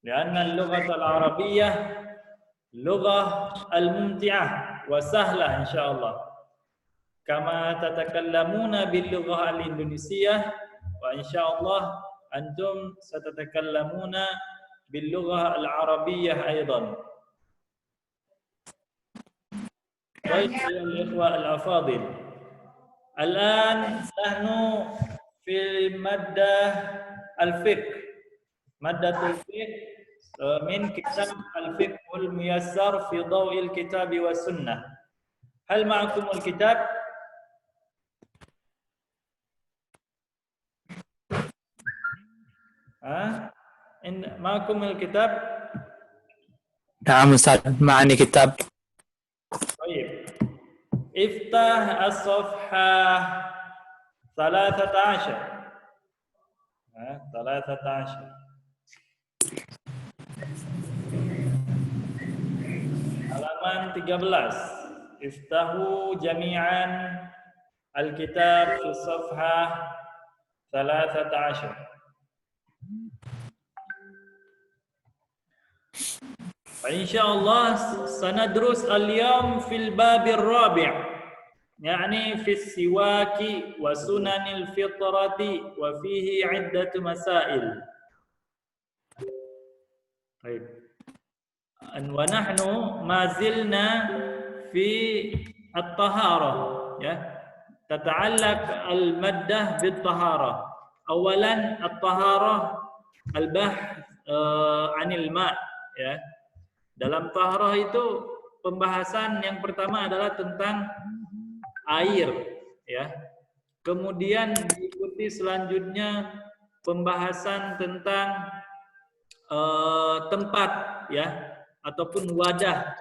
لأن اللغة العربية لغة الممتعة وسهلة إن شاء الله كما تتكلمون باللغة الإندونيسية وإن شاء الله أنتم ستتكلمون باللغة العربية أيضا. طيب أيها الإخوة الأفاضل، الآن نحن في مادة الفقه، مادة الفقه من كتاب الفقه الميسر في ضوء الكتاب والسنة. هل معكم الكتاب؟ معكم الكتاب؟ نعم أستاذ، معنا كتاب. طيب افتح الصفحة 13. 13 halaman 13. Iftahu jami'an al-kitab fi safhah 13. فإن شاء الله سندرس اليوم في الباب الرابع يعني في السواك وسنن الفطرة وفيه عدة مسائل. طيب ونحن ما زلنا في الطهارة ya. تتعلق المادة بالطهارة. أولا الطهارة البحث عن الماء ya. Dalam taharah itu pembahasan yang pertama adalah tentang air ya. Kemudian diikuti selanjutnya pembahasan tentang tempat ya ataupun wadah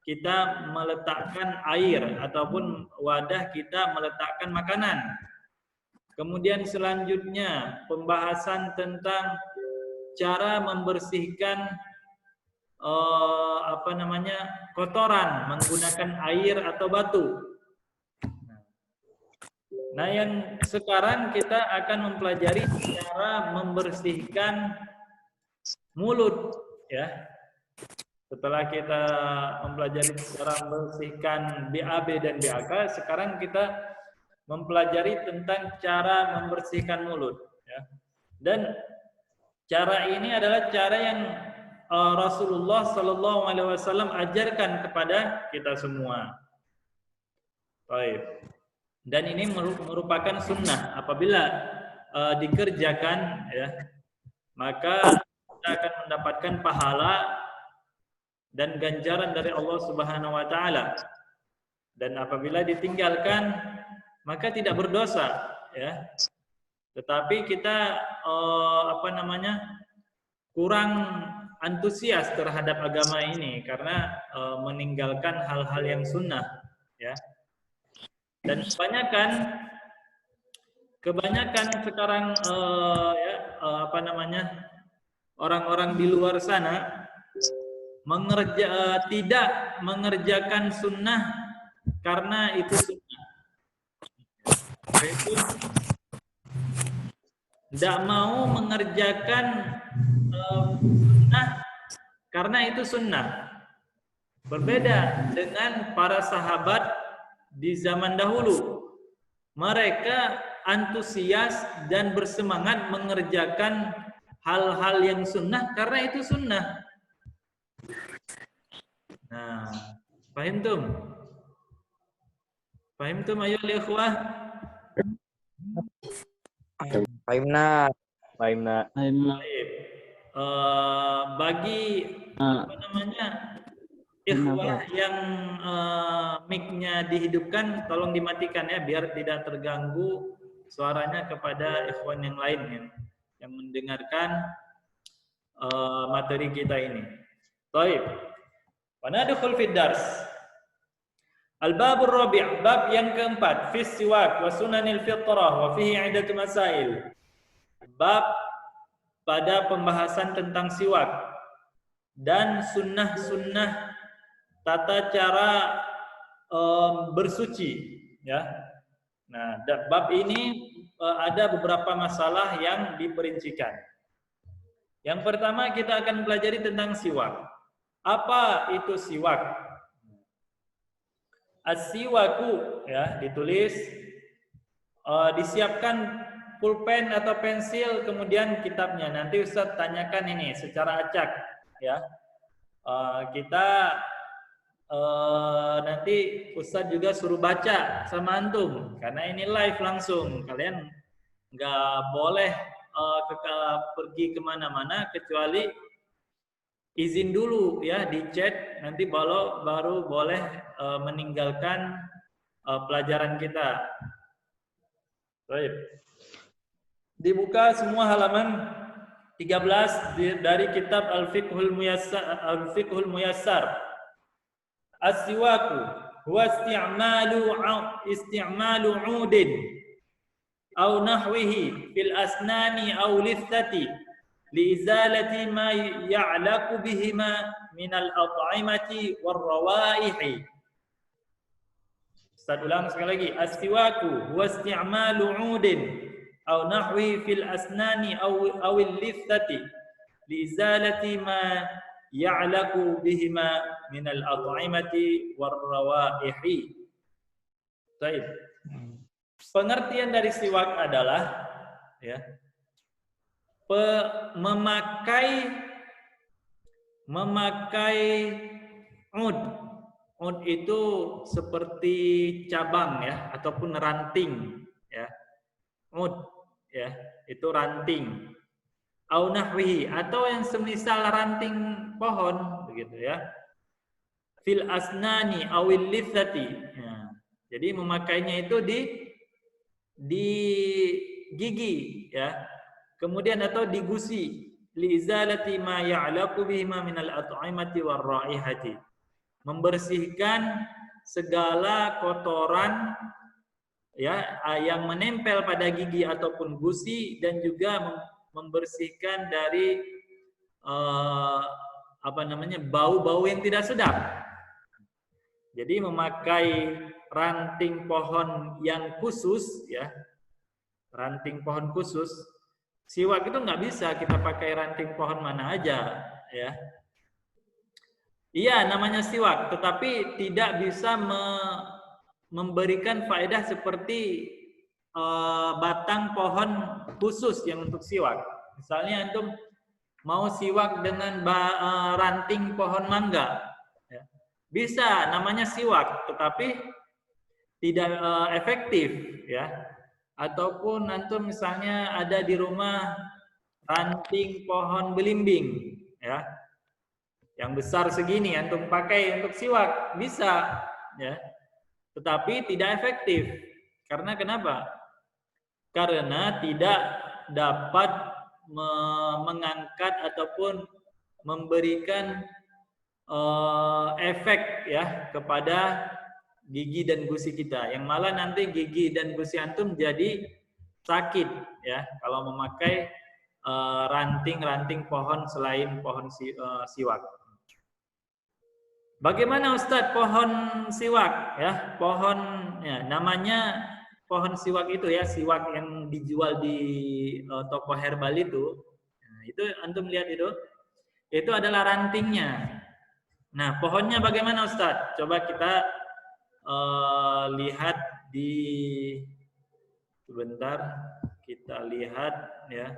kita meletakkan air ataupun wadah kita meletakkan makanan. Kemudian selanjutnya pembahasan tentang cara membersihkan kotoran menggunakan air atau batu. Nah, yang sekarang kita akan mempelajari cara membersihkan mulut ya. Setelah kita mempelajari cara membersihkan BAB dan BAK, sekarang kita mempelajari tentang cara membersihkan mulut ya. Dan cara ini adalah cara yang Rasulullah Sallallahu Alaihi Wasallam ajarkan kepada kita semua. Baik. Dan ini merupakan sunnah. Apabila dikerjakan, ya, maka kita akan mendapatkan pahala dan ganjaran dari Allah Subhanahu Wa Taala. Dan apabila ditinggalkan, maka tidak berdosa, ya. Tetapi kita kurang antusias terhadap agama ini karena meninggalkan hal-hal yang sunnah ya. Dan kebanyakan sekarang orang-orang di luar sana tidak mengerjakan sunnah karena itu sunnah. Itu tidak mau mengerjakan sunnah karena itu sunnah. Berbeda dengan para sahabat di zaman dahulu. Mereka antusias dan bersemangat mengerjakan hal-hal yang sunnah karena itu sunnah. Nah, paham tum? Paham tum ayo ikhwah? Fahimna. Bagi ikhwah yang mic-nya dihidupkan, tolong dimatikan ya biar tidak terganggu suaranya kepada ikhwan yang lain yang mendengarkan materi kita ini. Baik. Wanadkhul fid dars. Al-babur rabi', bab yang keempat, fi siwak wa sunanil fitrah wa fihi 'iddatu masail. Bab pada pembahasan tentang siwak dan sunnah-sunnah tata cara bersuci ya. Nah, bab ini ada beberapa masalah yang diperincikan. Yang pertama kita akan pelajari tentang siwak. Apa itu siwak? As-siwaku ya ditulis, disiapkan pulpen atau pensil, kemudian kitabnya. Nanti Ustadz tanyakan ini secara acak ya. Kita nanti Ustadz juga suruh baca sama antum karena ini live langsung. Kalian nggak boleh pergi kemana-mana kecuali izin dulu ya di chat, nanti baru boleh meninggalkan pelajaran kita. Baik. Dibuka semua halaman 13 dari kitab Al-Fiqhul Muyassar. As-siwaku huwa isti'malu 'udin aw nahwihi fil asnani aw lithati liizalati ma ya'laqu bihima min al-at'imati war-rawaihi. Ustaz ulang sekali lagi. As-siwaku huwa isti'malu 'udin aw nahwi fil asnani aw al-lithati liizalati ma ya'laqu bihima min al-at'imati war-rawaihi. Baik. Pengertian dari siwak adalah ya, memakai ud. Ud itu seperti cabang ya ataupun ranting ya. Ud ya, itu ranting. Au nahwihi, atau yang semisal ranting pohon begitu ya. Fil asnani awil lithati. Ya. Jadi memakainya itu di gigi ya. Kemudian atau di gusi, liizalati ma ya'laqu bihima minal at'imati war raihati. Membersihkan segala kotoran ya yang menempel pada gigi ataupun gusi, dan juga membersihkan dari bau-bau yang tidak sedap. Jadi memakai ranting pohon yang khusus ya, ranting pohon khusus. Siwak itu nggak bisa kita pakai ranting pohon mana aja ya. Iya namanya siwak, tetapi tidak bisa memberikan faedah seperti batang pohon khusus yang untuk siwak. Misalnya antum mau siwak dengan ranting pohon mangga, ya. Bisa namanya siwak, tetapi tidak efektif ya. Ataupun antum misalnya ada di rumah ranting pohon belimbing ya, yang besar segini antum pakai untuk siwak bisa ya, tetapi tidak efektif. Karena kenapa? Karena tidak dapat mengangkat ataupun memberikan efek ya kepada gigi dan gusi kita, yang malah nanti gigi dan gusi antum jadi sakit ya kalau memakai ranting-ranting pohon selain pohon siwak. Bagaimana Ustadz pohon siwak ya? Pohon ya, namanya pohon siwak itu ya, siwak yang dijual di toko herbal itu. Nah, itu antum lihat itu adalah rantingnya. Nah, pohonnya bagaimana Ustadz? Coba kita lihat sebentar, kita lihat ya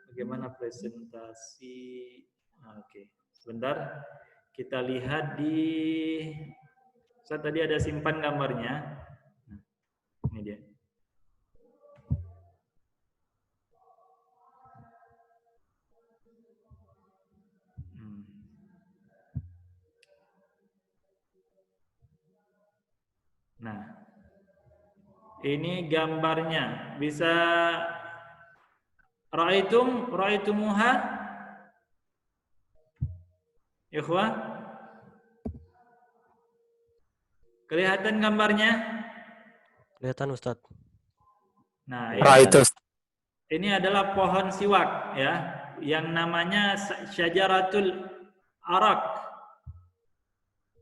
bagaimana presentasi. Oke, sebentar kita lihat saya tadi ada simpan gambarnya. Nah, ini dia. Nah, ini gambarnya. Bisa ra'aitumuha? Ikhwah? Kelihatan gambarnya? Kelihatan Ustaz. Nah, ini adalah pohon siwak ya, yang namanya syajaratul arak.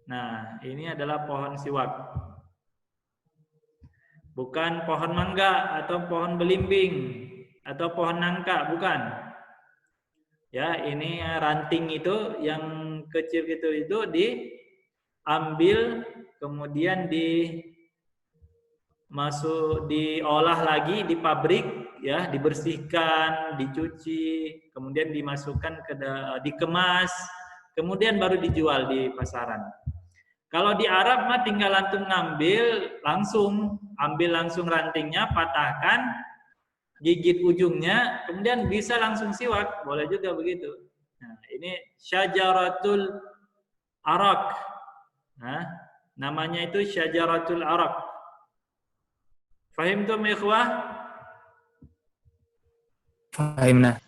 Nah, ini adalah pohon siwak. Bukan pohon mangga atau pohon belimbing atau pohon nangka, bukan. Ya, ini ranting itu yang kecil itu diambil, kemudian diolah lagi di pabrik, ya, dibersihkan, dicuci, kemudian dimasukkan dikemas, kemudian baru dijual di pasaran. Kalau di Arab mah tinggal antum ambil langsung rantingnya, patahkan, gigit ujungnya, kemudian bisa langsung siwak, boleh juga begitu. Nah, ini syajaratul arak. Nah, namanya itu syajaratul arak. Fahimtum ikhwah? Fahimna.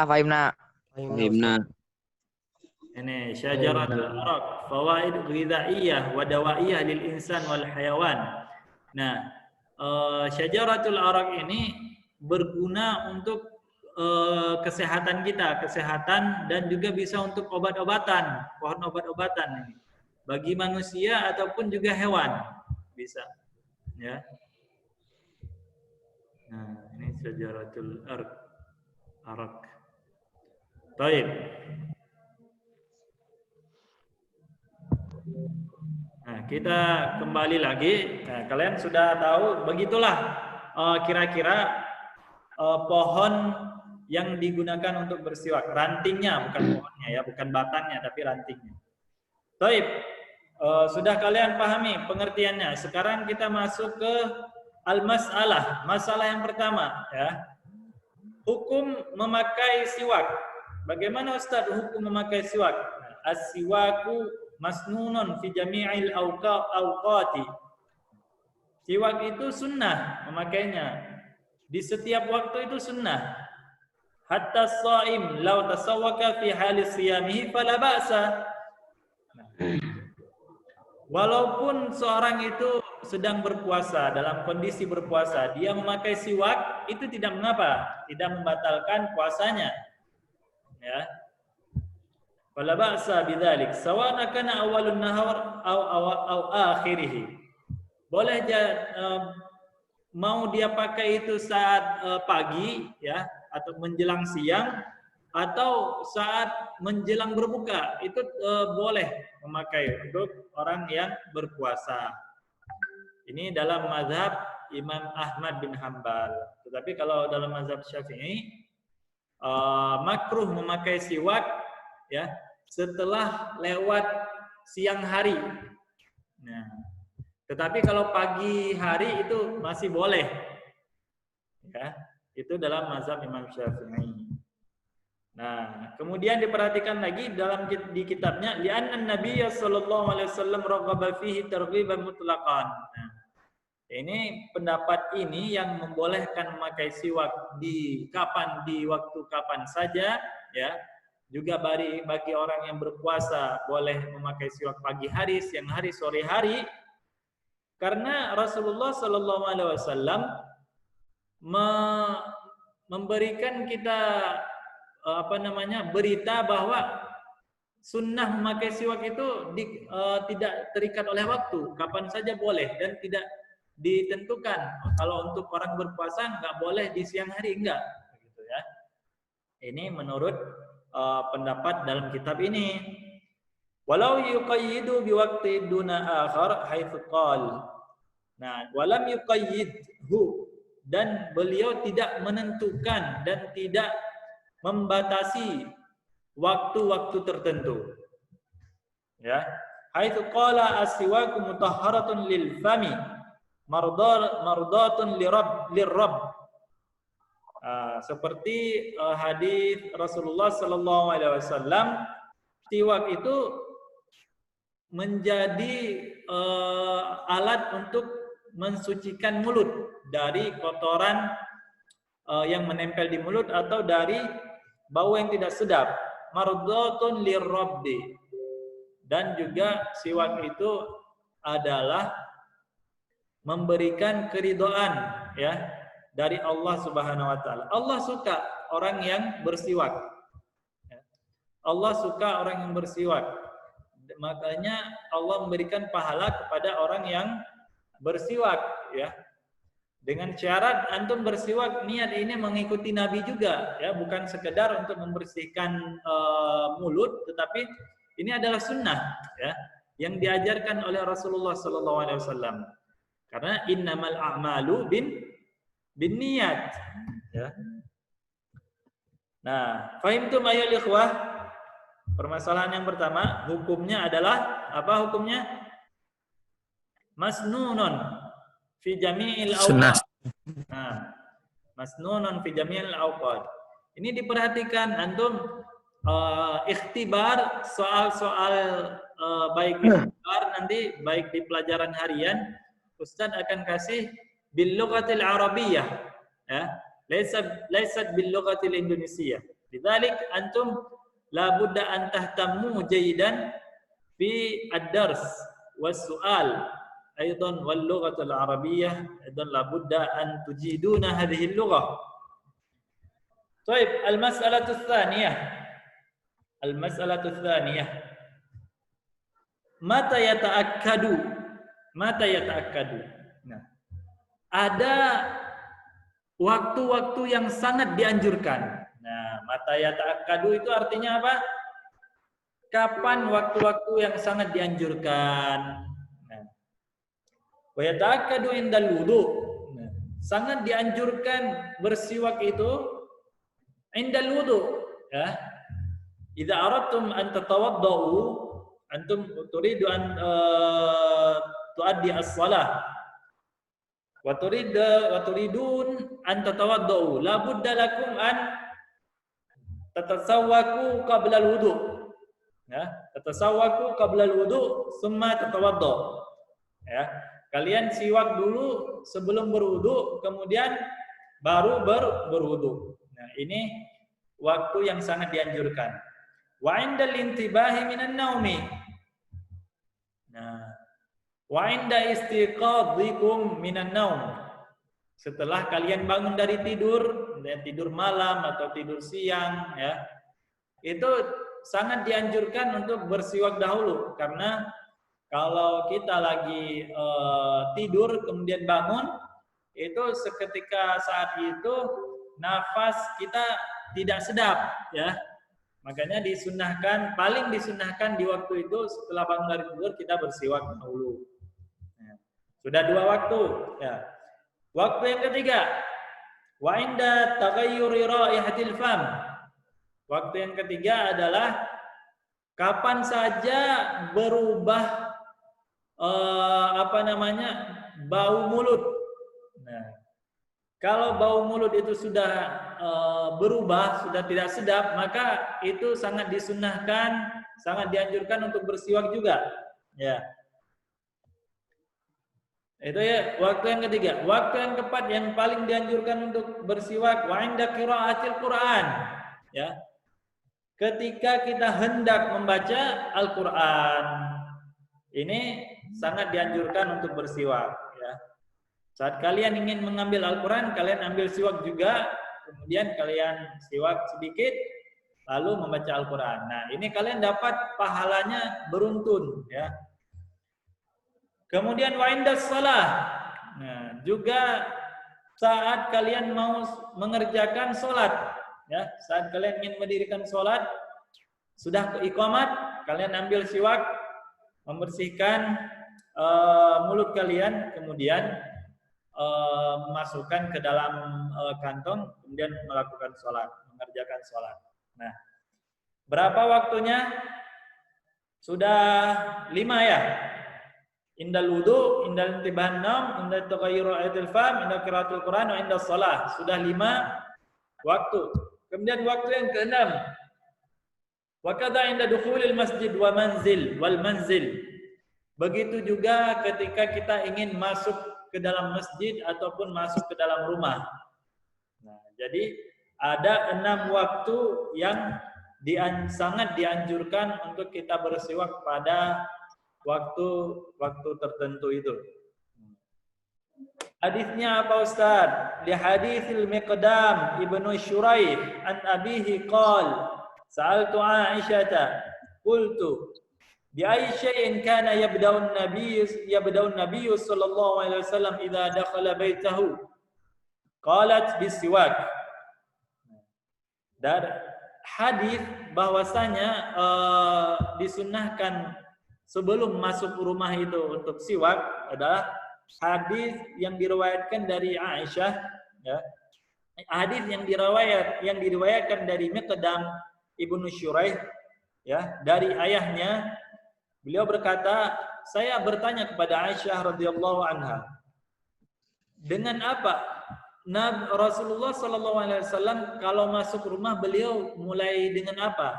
Fahimna. Ustaz. Ini syajaratul arak, fawaid ghidhaiyah wa dawaiyah lil insan wal hayawan. Nah, syajaratul arak ini berguna untuk kesehatan kita, kesehatan, dan juga bisa untuk obat-obatan, pohon obat-obatan ini. Bagi manusia ataupun juga hewan bisa. Ya. Nah, ini syajaratul arak. Baik. Nah, kita kembali lagi. Nah, kalian sudah tahu, begitulah kira-kira pohon yang digunakan untuk bersiwak. Rantingnya, bukan pohonnya ya, bukan batangnya, tapi rantingnya. Baik, sudah kalian pahami pengertiannya. Sekarang kita masuk ke al-mas'alah. Masalah yang pertama, ya. Hukum memakai siwak. Bagaimana Ustaz hukum memakai siwak? As-siwaku masnunun fi jami'il awqati. Siwak itu sunnah memakainya. Di setiap waktu itu sunnah. Hatta shaim law tasawwaka fi hali siyamihi fala ba'sa. Walaupun seorang itu sedang berpuasa, dalam kondisi berpuasa, dia memakai siwak, itu tidak mengapa, tidak membatalkan puasanya. Ya. Wala ba'sa bidzalik, sawan kana awalun nahar au akhirih. Boleh mau dia pakai itu saat pagi, ya, atau menjelang siang, atau saat menjelang berbuka, itu boleh memakai untuk orang yang berpuasa. Ini dalam mazhab Imam Ahmad bin Hanbal. Tetapi kalau dalam mazhab Syafi'i, makruh memakai siwak, ya, setelah lewat siang hari. Nah, tetapi kalau pagi hari itu masih boleh, ya, itu dalam mazhab Imam Syafi'i. Nah, kemudian diperhatikan lagi di kitabnya, li'anna Nabiy sallallahu alaihi wasallam raghaba fihi targhiban mutlaqan. Nah, ini pendapat ini yang membolehkan memakai siwak di waktu kapan saja, ya. Juga bagi orang yang berpuasa boleh memakai siwak pagi hari, siang hari, sore hari. Karena Rasulullah sallallahu alaihi wasallam memberikan kita berita bahwa sunnah memakai siwak itu tidak terikat oleh waktu, kapan saja boleh dan tidak ditentukan. Kalau untuk orang berpuasa nggak boleh di siang hari, enggak, gitu ya. Ini menurut pendapat dalam kitab ini. Walau yuqayyidu biwaqti duna akhar haitsu qal. Nah, walam yuqayyidhu, dan beliau tidak menentukan dan tidak membatasi waktu-waktu tertentu. Ya. Haitsu qala as-siwaku mutahharatun lil fami mardatun lirabb. Seperti hadis Rasulullah sallallahu alaihi wasallam, siwak itu menjadi alat untuk mensucikan mulut dari kotoran yang menempel di mulut atau dari bau yang tidak sedap. Mardatun lirabbi. Dan juga siwak itu adalah memberikan keridhaan, ya, dari Allah Subhanahu wa taala. Allah suka orang yang bersiwak. Allah suka orang yang bersiwak. Makanya Allah memberikan pahala kepada orang yang bersiwak, ya. Dengan syarat antum bersiwak niat ini mengikuti Nabi juga, ya, bukan sekedar untuk membersihkan mulut, tetapi ini adalah sunnah, ya, yang diajarkan oleh Rasulullah SAW. Karena innamal a'malu bin niat, ya. Nah, fahimtum ayyuhal ikhwah? Permasalahan yang pertama, hukumnya adalah apa hukumnya? Masnunun fi jami'il Sunnah. awqat. Nah, masnunun fi jami'il awqat. Ini diperhatikan antum ikhtibar soal-soal baik ikhtibar nanti baik di pelajaran harian Ustaz akan kasih bil lughatil arabiyyah, ya. Laysat bil lughatil indonesiyyah. Lidzalik antum la budda an tahtammu jayidan fi ad-dars was su'al أيضا واللغة العربية أيضا لابد أن تجيدون هذه اللغة. طيب المسألة الثانية متى يتأكد. Nah, ada waktu-waktu yang sangat dianjurkan. Nah, mata yata'akkadu itu artinya apa? Kapan waktu-waktu yang sangat dianjurkan? Wa yata'akkadu indal wudu. Sangat dianjurkan bersiwak itu indal wudu, ya. Idza aradtum an tatawaddau, antum turidu an tuaddi as-shalah wa turidun an tatawaddau, la budda lakum an tatasawwaku qabla al-wudu. Ya, tatasawwaku qabla al-wudu thumma tatawaddau. Ya. Kalian siwak dulu sebelum berwudu, kemudian baru berwudu. Nah, ini waktu yang sangat dianjurkan. Wa indal intibahi minan naumi. Nah, wa inda istiqadhikum minan naum. Setelah kalian bangun dari tidur malam atau tidur siang, ya. Itu sangat dianjurkan untuk bersiwak dahulu karena kalau kita lagi tidur kemudian bangun, itu seketika saat itu nafas kita tidak sedap, ya. Makanya paling disunahkan di waktu itu setelah bangun dari tidur kita bersiwak dahulu. Ya. Sudah 2 waktu, ya. Waktu yang ketiga, wa inda taghayyuri raihatil fam. Waktu yang ketiga adalah kapan saja berubah bau mulut. Nah, kalau bau mulut itu sudah berubah, sudah tidak sedap, maka itu sangat disunnahkan, sangat dianjurkan untuk bersiwak juga. Ya. Itu ya waktu yang ketiga. Waktu yang keempat yang paling dianjurkan untuk bersiwak wa inda qiraatil Quran. Ya. Ketika kita hendak membaca Al-Qur'an. Ini sangat dianjurkan untuk bersiwak, ya. Saat kalian ingin mengambil Al-Quran, kalian ambil siwak juga, kemudian kalian siwak sedikit, lalu membaca Al-Quran. Nah, ini kalian dapat pahalanya beruntun, ya. Kemudian wa indas shalah. Nah, juga saat kalian mau mengerjakan sholat, ya, saat kalian ingin mendirikan sholat, sudah iqamat, kalian ambil siwak, membersihkan mulut kalian, kemudian memasukkan ke dalam kantong, kemudian melakukan sholat, mengerjakan sholat. Nah, berapa waktunya? Sudah 5 ya. Indal wudu, indal intibahan naum, indal taghayyur ayatil fam, indal qiraatul Quran, wa indal shalah. Sudah 5 waktu. Kemudian waktu yang ke-6. Wa kadza inda dukhulil masjid wal manzil. Begitu juga ketika kita ingin masuk ke dalam masjid ataupun masuk ke dalam rumah. Nah, jadi ada 6 waktu yang sangat dianjurkan untuk kita bersiwak pada waktu tertentu itu. Hadisnya apa Ustaz? Di haditsil Miqdam Ibnu Syuraih an abihi qala sa'altu Aisyah qultu bi ayyi shay'in kana yabda'u an-nabiy sallallahu alaihi wasallam idza dakhala baitahu qalat bisiwak. Dan hadis bahwasanya disunnahkan sebelum masuk rumah itu untuk siwak adalah hadis yang diriwayatkan dari Aisyah, ya. Hadis yang diriwayatkan dari Miqdam ibnu Syuraih, ya, dari ayahnya. Beliau berkata, saya bertanya kepada Aisyah radhiyallahu anha, dengan apa Rasulullah sallallahu alaihi wasallam kalau masuk rumah beliau mulai dengan apa?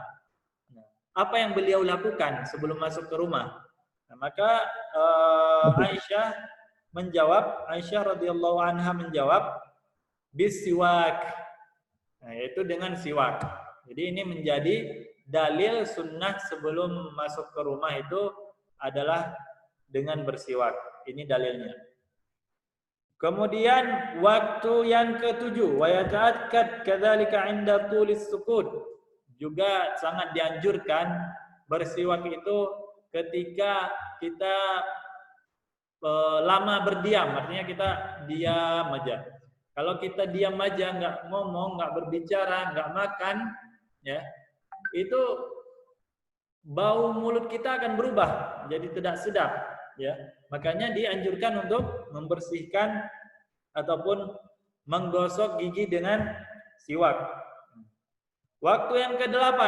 Apa yang beliau lakukan sebelum masuk ke rumah? Nah, maka Aisyah radhiyallahu anha menjawab bisiwak. Nah, yaitu dengan siwak. Jadi ini menjadi dalil sunnah sebelum masuk ke rumah itu adalah dengan bersiwak. Ini dalilnya. Kemudian waktu yang ketujuh, wa yata'akkad kadzalika 'inda tulis sukut. Juga sangat dianjurkan bersiwak itu ketika kita lama berdiam, artinya kita diam aja. Kalau kita diam aja, nggak ngomong, nggak berbicara, nggak makan, ya, itu bau mulut kita akan berubah jadi tidak sedap, ya. Makanya dianjurkan untuk membersihkan ataupun menggosok gigi dengan siwak. Waktu yang ke-8,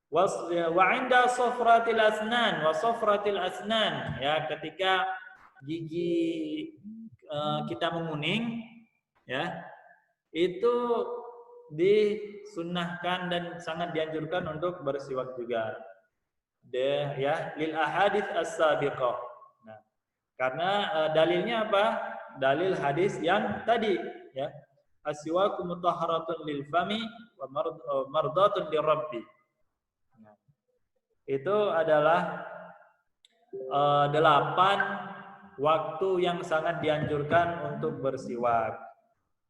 wa 'inda safratil asnan, ya, ketika gigi kita menguning, ya, itu disunnahkan dan sangat dianjurkan untuk bersiwak juga. Ya, lil ahadits as-sabiqah. Nah, karena dalilnya apa? Dalil hadis yang tadi, ya. As-siwaku mutahharatun lil fami wa mardatun lirabbi. Nah, itu adalah 8 waktu yang sangat dianjurkan untuk bersiwak.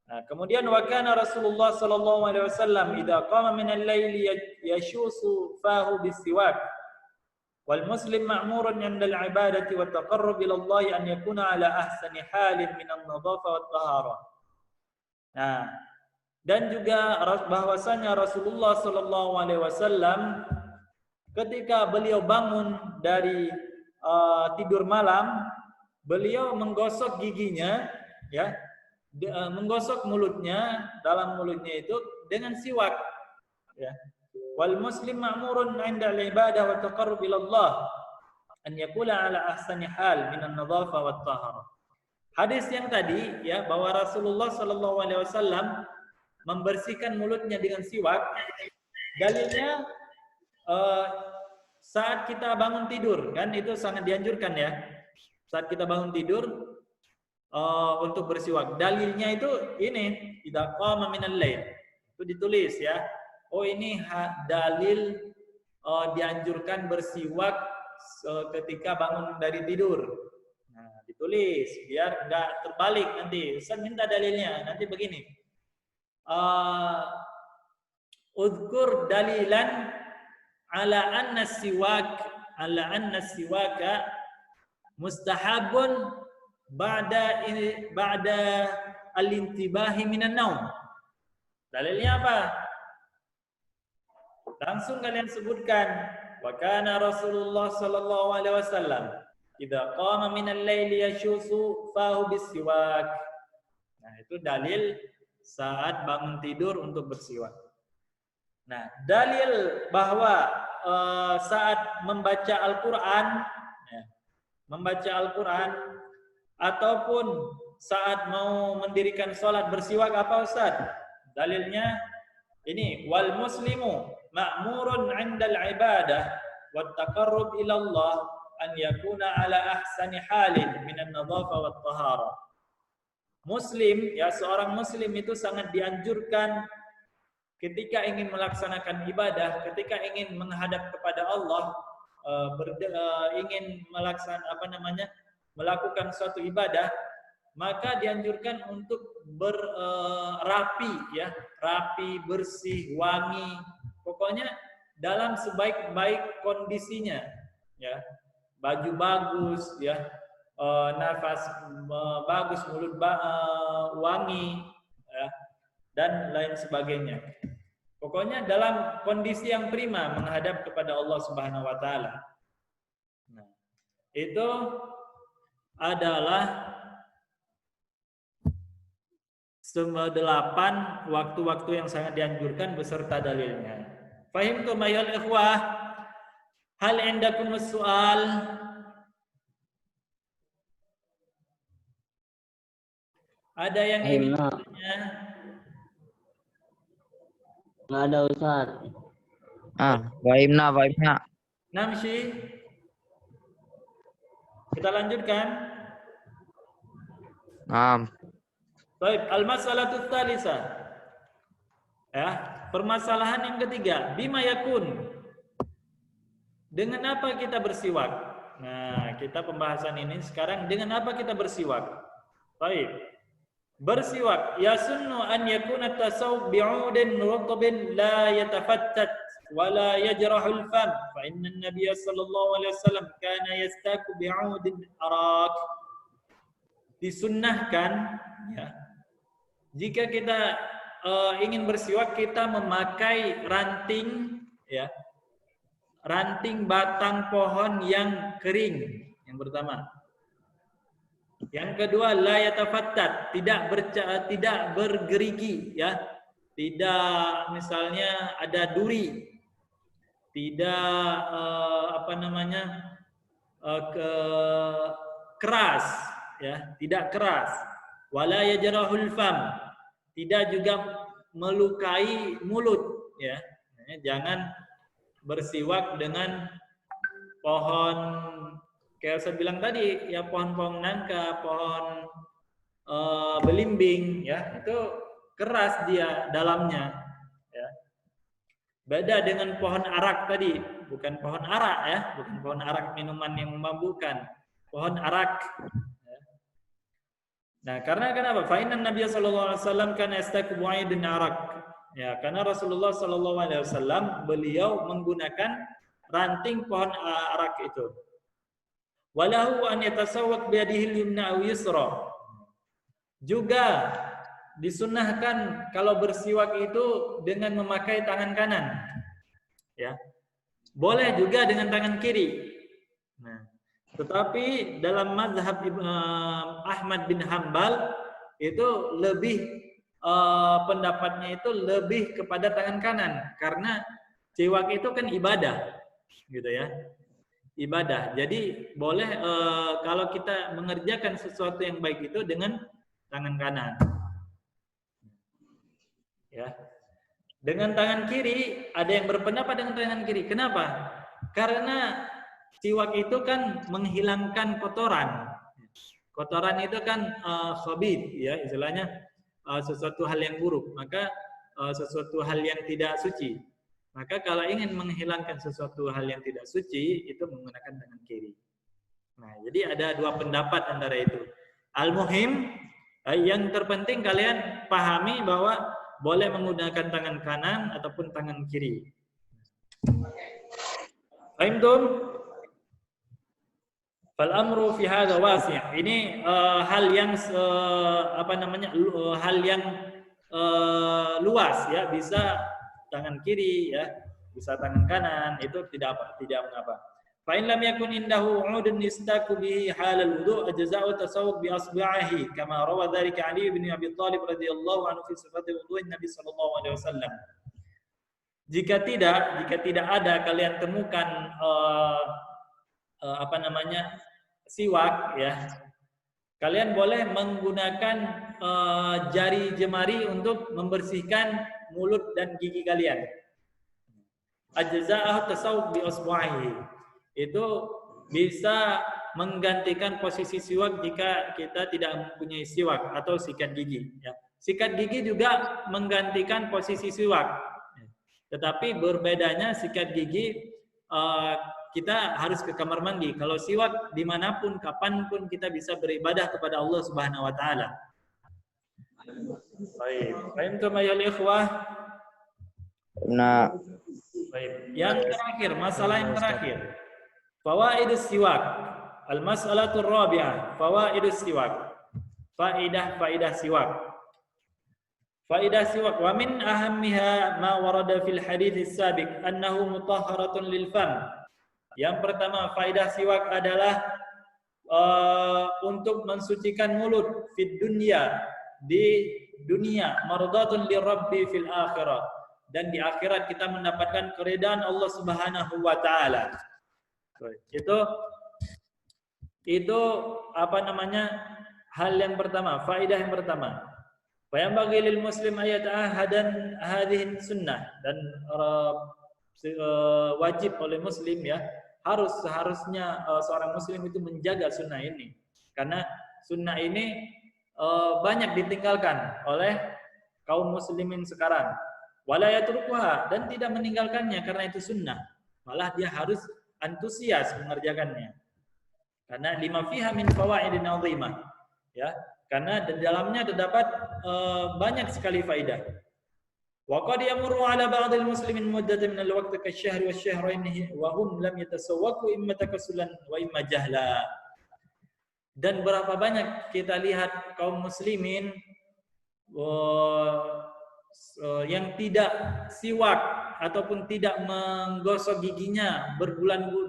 Nah, kemudian wa kana Rasulullah sallallahu alaihi wasallam idza qama min al-laili yashusu fahu bisiwak. Wal muslim ma'murun 'inda al-'ibadati wa taqarrub ila Allah an yakuna 'ala ahsani halin min an-nadhafa wat taharah. Nah, dan juga bahwasanya Rasulullah sallallahu alaihi wasallam ketika beliau bangun dari tidur malam, beliau menggosok giginya, ya, menggosok mulutnya, dalam mulutnya itu dengan siwak, ya. Wal muslim ma'murun 'inda al-ibadah wa taqarrub ila Allah an yakula 'ala ahsani hal min an-nadhafa wat taharah. Hadis yang tadi, ya, bahwa Rasulullah sallallahu alaihi wasallam membersihkan mulutnya dengan siwak, dalilnya saat kita bangun tidur, kan itu sangat dianjurkan, ya. Saat kita bangun tidur untuk bersiwak. Dalilnya itu ini, idza qama minal lail. Itu ditulis, ya. Oh, ini dalil dianjurkan bersiwak ketika bangun dari tidur. Nah, ditulis biar enggak terbalik nanti. Ustaz minta dalilnya. Nanti begini. Udhkur dalilan ala anna siwaka mustahabun ba'da al-intibahi minan naum. Dalilnya apa? Langsung kalian sebutkan. Wa kana Rasulullah sallallahu alaihi wasallam idza qama minal laili yashusu fahu bisiwak. Nah, itu dalil saat bangun tidur untuk bersiwak. Nah, dalil bahwa saat membaca Al-Qur'an, ya, membaca Al-Qur'an ataupun saat mau mendirikan sholat bersiwak apa, Ustaz? Dalilnya ini, wal muslimu ma'murun 'inda al-ibadah wat taqarrub ila Allah an yakuna 'ala ahsani halin min an-nadhafa wat tahara. Muslim, ya, seorang muslim itu sangat dianjurkan ketika ingin melaksanakan ibadah, ketika ingin menghadap kepada Allah, ingin melakukan suatu ibadah, maka dianjurkan untuk berapi, ya, rapi, bersih, wangi, pokoknya dalam sebaik-baik kondisinya, ya, baju bagus, ya, nafas bagus, mulut wangi, ya, dan lain sebagainya. Pokoknya dalam kondisi yang prima menghadap kepada Allah Subhanahu wa taala. Nah, itu adalah 8 waktu-waktu yang sangat dianjurkan beserta dalilnya. Fahimtum ayyuhal ikhwah? Hal indakum as-su'al? Ada yang ingin bertanya? Nggak ada Ustaz. Fahimna. Namshi? Kita lanjutkan. Baik, al-mas'alatu tsalisah. Ya, permasalahan yang ketiga, bima yakun. Dengan apa kita bersiwak? Nah, kita pembahasan ini sekarang dengan apa kita bersiwak? Baik. Bersiwak yasunnu an yakuna tasawwub bi'udin rutbin la yatafattat wa la yajrahu al-fam fa inna an-nabiy sallallahu alaihi wasallam kana yastaku bi'udin arak. Disunnahkan, ya, jika kita ingin bersiwak, kita memakai ranting, ya, ranting batang pohon yang kering. Yang pertama. Yang kedua, la yatafattat, tidak bergerigi, ya. Tidak misalnya ada duri. Tidak keras, ya, tidak keras. Wala yajrahul fam, tidak juga melukai mulut, ya. Jangan bersiwak dengan pohon kayak saya bilang tadi, ya, pohon-pohon nangka, pohon belimbing, ya, itu keras dia dalamnya, ya. Beda dengan pohon arak tadi, bukan pohon arak, ya, bukan pohon arak minuman yang memabukkan, pohon arak. Ya. Nah, karena kenapa? Fa inna Nabiy sallallahu alaihi wasallam kana yastaku bu'aidin arak. Ya, karena Rasulullah sallallahu alaihi wasallam beliau menggunakan ranting pohon arak itu. Walahu an yatasawwaq biyadihi al-yumna aw yusra. Juga disunnahkan kalau bersiwak itu dengan memakai tangan kanan. Ya. Boleh juga dengan tangan kiri. Nah, tetapi dalam mazhab Ahmad bin Hanbal itu lebih pendapatnya itu lebih kepada tangan kanan karena siwak itu kan ibadah, gitu ya. Ibadah. Jadi boleh kalau kita mengerjakan sesuatu yang baik itu dengan tangan kanan. Ya. Dengan tangan kiri ada yang berpendapat dengan tangan kiri. Kenapa? Karena siwak itu kan menghilangkan kotoran. Kotoran itu kan khabith, ya, istilahnya sesuatu hal yang buruk. Maka sesuatu hal yang tidak suci. Maka kalau ingin menghilangkan sesuatu hal yang tidak suci, itu menggunakan tangan kiri. Nah, jadi ada dua pendapat antara itu. Al-muhim, yang terpenting kalian pahami bahwa boleh menggunakan tangan kanan ataupun tangan kiri. Fahimtum? Fal amru fi hadza wasi'. Ini hal yang hal yang luas, ya, bisa tangan kiri, ya, bisa tangan kanan, itu tidak mengapa. Fa in lam yakun indahu 'udun yastaku bihi halal wudu' ajza'u tasawwuk bi asbi'ihi kama rawa dzalika Ali bin Abi Thalib radhiyallahu anhu fi sifati wudu'in Nabi sallallahu alaihi wasallam. Jika tidak ada kalian temukan siwak, ya, kalian boleh menggunakan jari jemari untuk membersihkan mulut dan gigi kalian. Ajza'ahu tasawwuk bi asbu'ihi. Itu bisa menggantikan posisi siwak jika kita tidak mempunyai siwak atau sikat gigi, ya. Sikat gigi juga menggantikan posisi siwak. Tetapi berbedanya sikat gigi kita harus ke kamar mandi. Kalau siwak dimanapun, kapanpun kita bisa beribadah kepada Allah Subhanahu wa taala. Baik, fahimtum ayyuhal ikhwah? Nah, baik. Yang terakhir, masalah yang terakhir. Fawaidus siwak. Al-mas'alatul rabi'ah, fawaidus siwak. Faidah siwak. Faidah siwak wa min ahammiha ma warada fil hadits sabiq annahu mutahharatun lil fam. Yang pertama, faidah siwak adalah untuk mensucikan mulut fid dunya, di dunia, mardatun lirabbi fil akhirah, dan di akhirat kita mendapatkan keridaan Allah Subhanahu wa taala. Itu apa namanya? Hal yang pertama, faidah yang pertama. Wa yanbaghi lil muslim ayat ahadan hadhihi sunnah, dan wajib oleh muslim ya, seharusnya seorang muslim itu menjaga sunnah ini, karena sunnah ini banyak ditinggalkan oleh kaum muslimin sekarang. Wala yatrukuha, dan tidak meninggalkannya karena itu sunnah, malah dia harus antusias mengerjakannya. Karena lima fiha min fawaidin 'azimah, ya, karena di dalamnya terdapat banyak sekali faidah. Wa qad yamurru 'ala ba'dil muslimin muddatan min al-waqti kasy-syahri wasy-syahrayn wa hum lam yatasawwaqu imma takassulan wa imma jahla. Dan berapa banyak kita lihat kaum muslimin yang tidak siwak ataupun tidak menggosok giginya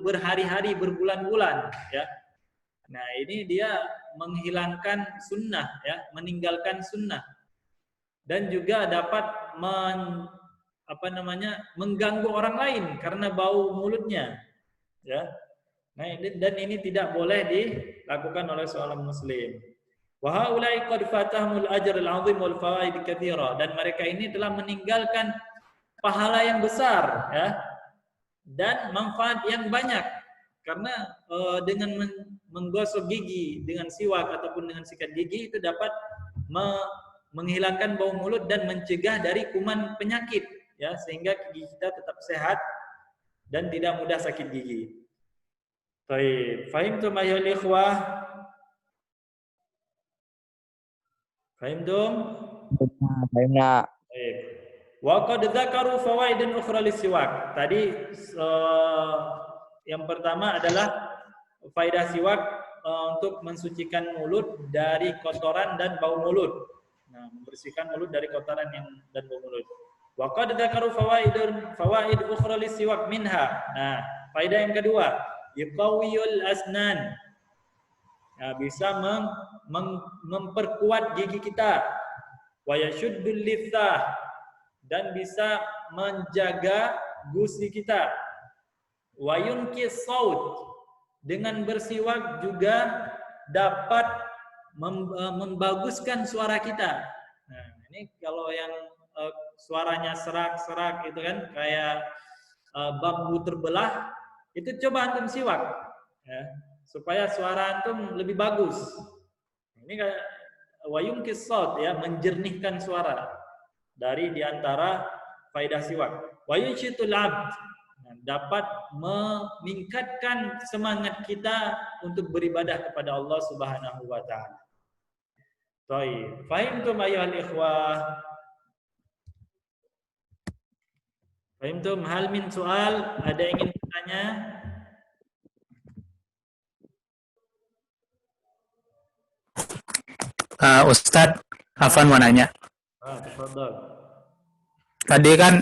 berhari-hari, berbulan-bulan, ya. Nah, ini dia menghilangkan sunnah, ya, meninggalkan sunnah, dan juga dapat mengganggu orang lain karena bau mulutnya, ya. Nah, dan ini tidak boleh dilakukan oleh seorang muslim. Wa haula'i qad fatahumul ajr al-'azim wal fawaid katsira, dan mereka ini telah meninggalkan pahala yang besar, ya, dan manfaat yang banyak, karena dengan menggosok gigi dengan siwak ataupun dengan sikat gigi itu dapat menghilangkan bau mulut dan mencegah dari kuman penyakit, ya, sehingga gigi kita tetap sehat dan tidak mudah sakit gigi. Baik, fahimtum ayyuhal ikhwah? Fahimtum? Fahimna. Baik. Wa qad dzakaru fawaidan ukhra lis-siwak. Tadi yang pertama adalah faidah siwak untuk mensucikan mulut dari kotoran dan bau mulut. Nah, membersihkan mulut dari kotoran dan bau mulut. Wa qad dzakaru fawaid ukhra lis-siwak minha. Nah, faidah yang kedua, yuqawiyul asnan. Nah, bisa memperkuat gigi kita. Wa yashuddul litsah, dan bisa menjaga gusi kita. Wa yunqis saut, dengan bersiwak juga dapat membaguskan suara kita. Nah, ini kalau yang suaranya serak-serak itu kan kayak bambu terbelah, itu coba antum siwak, ya, supaya suara antum lebih bagus. Ini kayak wayungkis saut, ya, menjernihkan suara. Dari diantara faidah siwak. Wayunshitul abd, dapat meningkatkan semangat kita untuk beribadah kepada Allah Subhanahu wa taala. Baik, fahimtum ayyuhal ikhwah? Fahimtum? Hal min soal? Ada yang ingin bertanya? Ustadz, Afan mau nanya. Tafadhol. Tadi kan